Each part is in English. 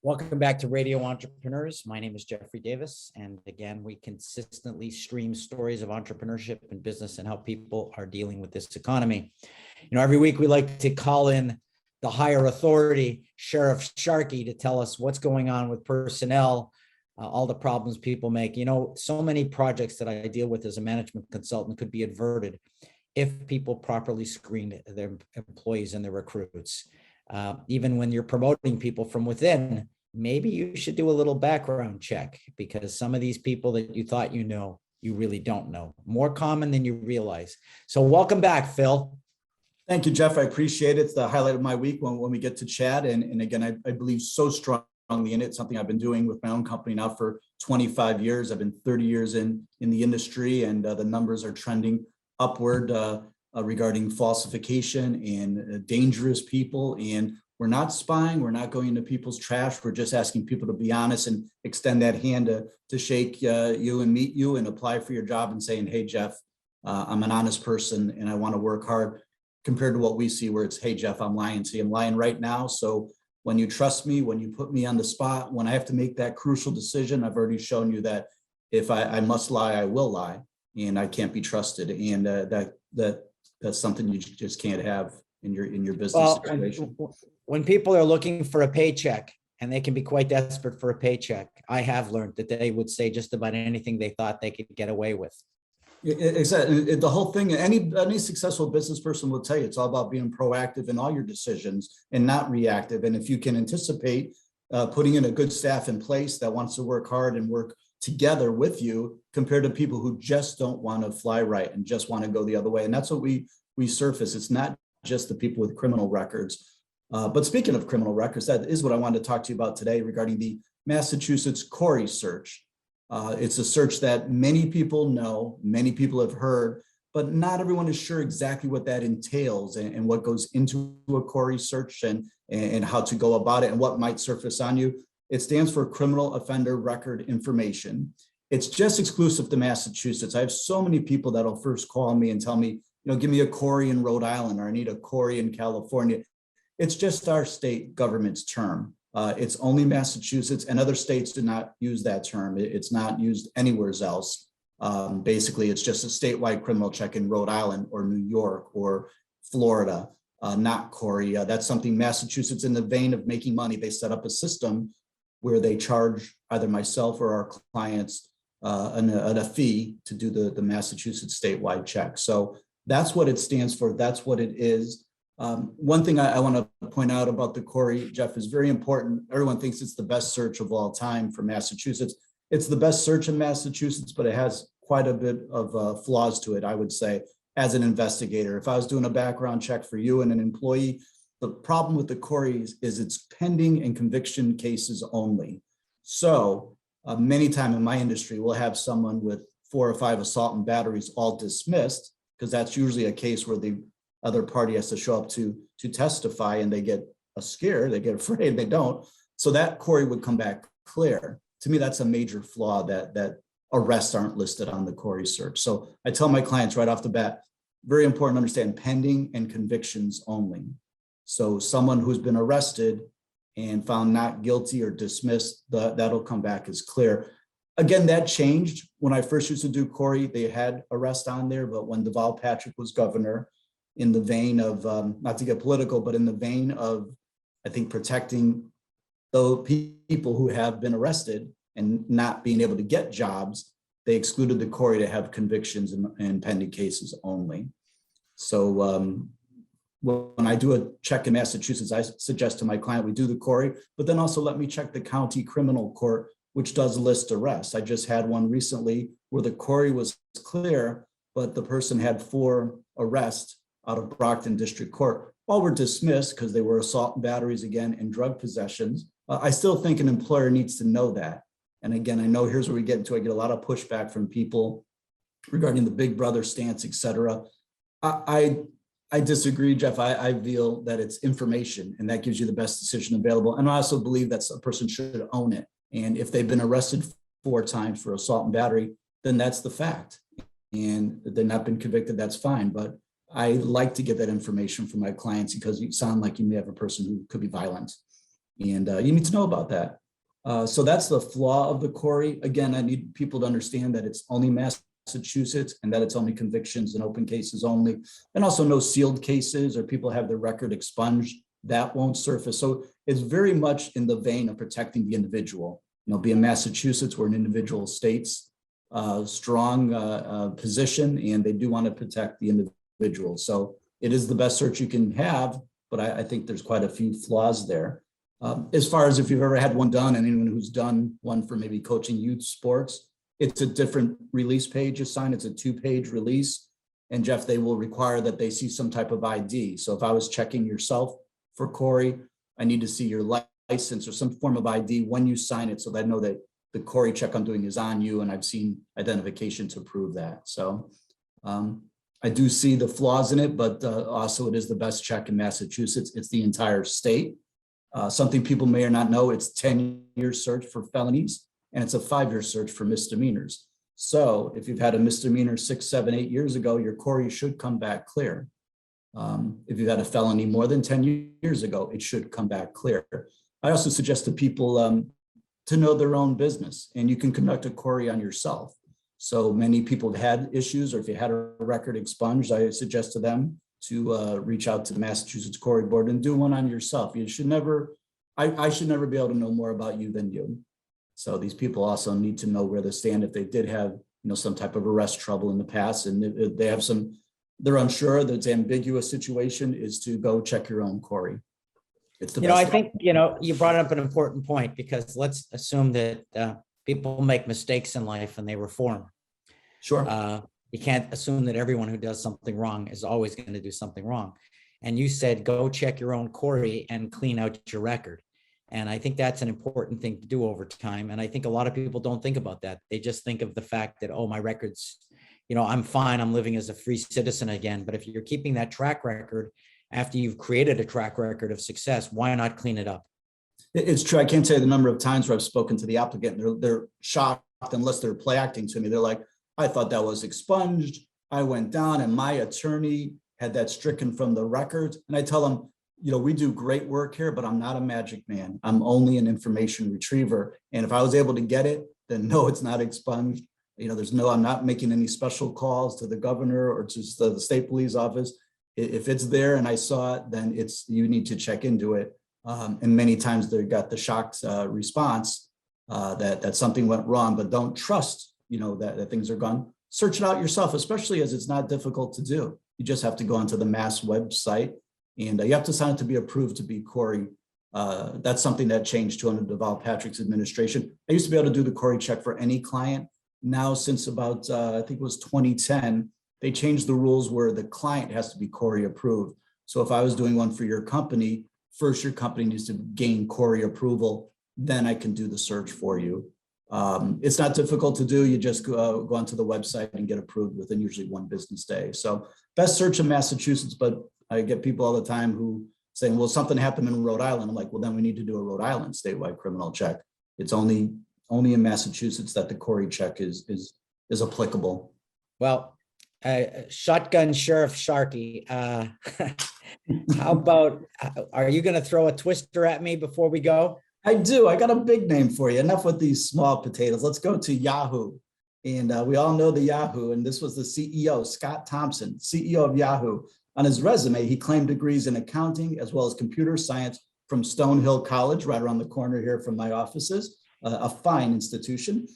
Welcome back to Radio Entrepreneurs. My name is Jeffrey Davis, and again, we consistently stream stories of entrepreneurship and business and how people are dealing with this economy. Every week we like to call in the higher authority, Sheriff Sharkey, to tell us what's going on with personnel, all the problems people make. So many projects that I deal with as a management consultant could be averted if people properly screened their employees and their recruits. Even when you're promoting people from within, maybe you should do a little background check, because some of these people that you thought you know, you really don't know. More common than you realize. So welcome back, Phil. Thank you, Jeff. I appreciate it. It's the highlight of my week when we get to chat. And again, I believe so strongly in it. It's something I've been doing with my own company now for 25 years. I've been 30 years in the industry, and the numbers are trending upward regarding falsification and dangerous people. And we're not spying. We're not going into people's trash. We're just asking people to be honest and extend that hand to shake you and meet you and apply for your job and saying, hey, Jeff, I'm an honest person and I want to work hard, compared to what we see where it's, hey, Jeff, I'm lying to you. I'm lying right now. So when you trust me, when you put me on the spot, when I have to make that crucial decision, I've already shown you that if I must lie, I will lie, and I can't be trusted. And that's something you just can't have in your business situation. When people are looking for a paycheck, and they can be quite desperate for a paycheck, I have learned that they would say just about anything they thought they could get away with. Exactly. The whole thing, any successful business person will tell you, it's all about being proactive in all your decisions and not reactive. And if you can anticipate putting in a good staff in place that wants to work hard and work together with you, compared to people who just don't want to fly right and just want to go the other way. And that's what we surface. It's not just the people with criminal records. But speaking of criminal records, that is what I wanted to talk to you about today regarding the Massachusetts CORI search. It's a search that many people know, many people have heard, but not everyone is sure exactly what that entails and what goes into a CORI search and how to go about it and what might surface on you. It stands for Criminal Offender Record Information. It's just exclusive to Massachusetts. I have so many people that'll first call me and tell me, give me a CORI in Rhode Island, or I need a CORI in California. It's just our state government's term. It's only Massachusetts, and other states do not use that term. It's not used anywhere else. Basically, it's just a statewide criminal check in Rhode Island or New York or Florida, not CORI. That's something Massachusetts, in the vein of making money, they set up a system where they charge either myself or our clients a fee to do the Massachusetts statewide check. So that's what it stands for. That's what it is. One thing I want to point out about the CORI, Jeff, is very important. Everyone thinks it's the best search of all time for Massachusetts. It's the best search in Massachusetts, but it has quite a bit of flaws to it, I would say, as an investigator. If I was doing a background check for you and an employee, the problem with the CORI is it's pending and conviction cases only. So many times in my industry, we'll have someone with 4 or 5 assault and batteries all dismissed, because that's usually a case where the other party has to show up to testify, and they get scared, they get afraid, they don't. So that CORI would come back clear. To me, that's a major flaw, that arrests aren't listed on the CORI search. So I tell my clients right off the bat, very important to understand pending and convictions only. So someone who's been arrested and found not guilty or dismissed, that'll come back as clear. Again, that changed. When I first used to do CORI, they had arrest on there, but when Deval Patrick was governor, in the vein of, not to get political, but in the vein of, I think, protecting the people who have been arrested and not being able to get jobs, they excluded the CORI to have convictions and pending cases only. So when I do a check in Massachusetts, I suggest to my client we do the CORI, but then also let me check the county criminal court, which does list arrests. I just had one recently where the CORI was clear, but the person had 4 arrests out of Brockton District Court. All were dismissed because they were assault and batteries again and drug possessions. I still think an employer needs to know that. And again, I know here's where we get into, I get a lot of pushback from people regarding the big brother stance, et cetera. I disagree, Jeff. I feel that it's information, and that gives you the best decision available. And I also believe that a person should own it. And if they've been arrested 4 times for assault and battery, then that's the fact. And they've not been convicted, that's fine. But I like to get that information from my clients because you sound like you may have a person who could be violent. And you need to know about that. So that's the flaw of the CORI. Again, I need people to understand that it's only Massachusetts and that it's only convictions and open cases only, and also no sealed cases or people have their record expunged. That won't surface. So it's very much in the vein of protecting the individual. Being Massachusetts, we're an individual state's strong position, and they do want to protect the individual. So it is the best search you can have, but I think there's quite a few flaws there. As far as if you've ever had one done, and anyone who's done one for maybe coaching youth sports, it's a different release page you sign. It's a 2-page release. And Jeff, they will require that they see some type of ID. So if I was checking yourself for CORI, I need to see your license or some form of ID when you sign it so that I know that the CORI check I'm doing is on you and I've seen identification to prove that. So I do see the flaws in it, but also it is the best check in Massachusetts. It's the entire state. Something people may or not know, it's 10-year search for felonies and it's a 5-year search for misdemeanors. So if you've had a misdemeanor 6, 7, 8 years ago, your CORI should come back clear. If you've had a felony more than 10 years ago, it should come back clear. I also suggest to people to know their own business, and you can conduct a CORI on yourself. So many people have had issues, or if you had a record expunged, I suggest to them to reach out to the Massachusetts CORI board and do one on yourself. You should never, I should never be able to know more about you than you. So these people also need to know where they stand if they did have, some type of arrest trouble in the past, and if they have they're unsure that it's an ambiguous situation, is to go check your own CORI. It's the best. I think, you brought up an important point, because let's assume that people make mistakes in life and they reform. Sure. You can't assume that everyone who does something wrong is always going to do something wrong. And you said, go check your own CORI and clean out your record. And I think that's an important thing to do over time. And I think a lot of people don't think about that. They just think of the fact that, oh, my record's, I'm fine. I'm living as a free citizen again. But if you're keeping that track record after you've created a track record of success, why not clean it up? It's true. I can't tell you the number of times where I've spoken to the applicant. They're shocked unless they're play acting to me. They're like, I thought that was expunged. I went down and my attorney had that stricken from the record. And I tell them, we do great work here, but I'm not a magic man. I'm only an information retriever. And if I was able to get it, then no, it's not expunged. I'm not making any special calls to the governor or to the state police office. If it's there and I saw it, then you need to check into it. And many times they got the shocked response that something went wrong, but don't trust, that things are gone. Search it out yourself, especially as it's not difficult to do. You just have to go onto the Mass website, and you have to sign up to be approved to be CORI. That's something that changed too under Deval Patrick's administration. I used to be able to do the CORI check for any client. Now, since about, I think it was 2010, they changed the rules where the client has to be CORI approved. So if I was doing one for your company, first your company needs to gain CORI approval, then I can do the search for you. It's not difficult to do. You just go onto the website and get approved within usually 1 business day. So best search in Massachusetts, but I get people all the time who saying, well, something happened in Rhode Island. I'm like, well, then we need to do a Rhode Island statewide criminal check. It's only in Massachusetts that the CORI check is applicable. Well, shotgun Sheriff Sharkey, how about, are you going to throw a twister at me before we go? I do. I got a big name for you. Enough with these small potatoes. Let's go to Yahoo. And we all know the Yahoo. And this was the CEO, Scott Thompson, CEO of Yahoo. On his resume, he claimed degrees in accounting as well as computer science from Stonehill College, right around the corner here from my offices, a fine institution.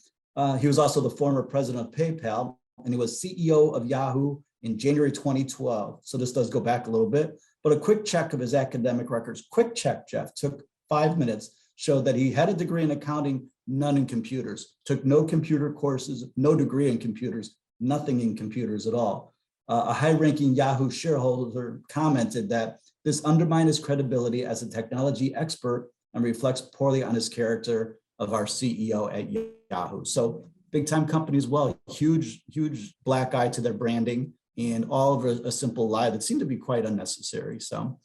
He was also the former president of PayPal, and he was CEO of Yahoo in January 2012. So this does go back a little bit, but a quick check of his academic records, quick check, Jeff, took 5 minutes, showed that he had a degree in accounting, none in computers, took no computer courses, no degree in computers, nothing in computers at all. A high-ranking Yahoo shareholder commented that this undermined his credibility as a technology expert and reflects poorly on his character of our CEO at Yahoo. So big-time company as well, huge black eye to their branding, and all over a simple lie that seemed to be quite unnecessary. So,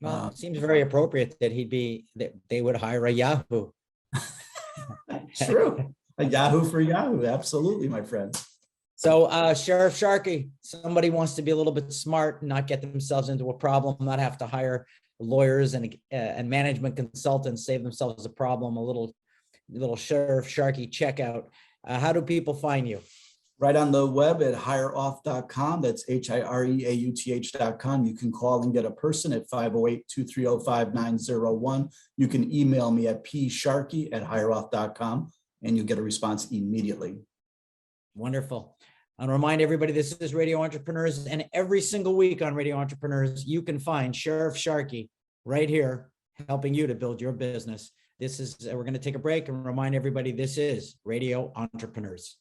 well, it seems very appropriate that they would hire a Yahoo. True, a Yahoo for Yahoo, absolutely, my friend. So, Sheriff Sharkey, somebody wants to be a little bit smart and not get themselves into a problem, not have to hire lawyers and management consultants save themselves a problem, a little Sheriff Sharkey checkout. How do people find you? Right on the web at hireoff.com. That's hireauth.com. You can call and get a person at 508-230-5901. You can email me at psharkey@hireoff.com and you'll get a response immediately. Wonderful. I'll remind everybody, this is Radio Entrepreneurs, and every single week on Radio Entrepreneurs, you can find Sheriff Sharkey right here helping you to build your business. We're going to take a break and remind everybody, this is Radio Entrepreneurs.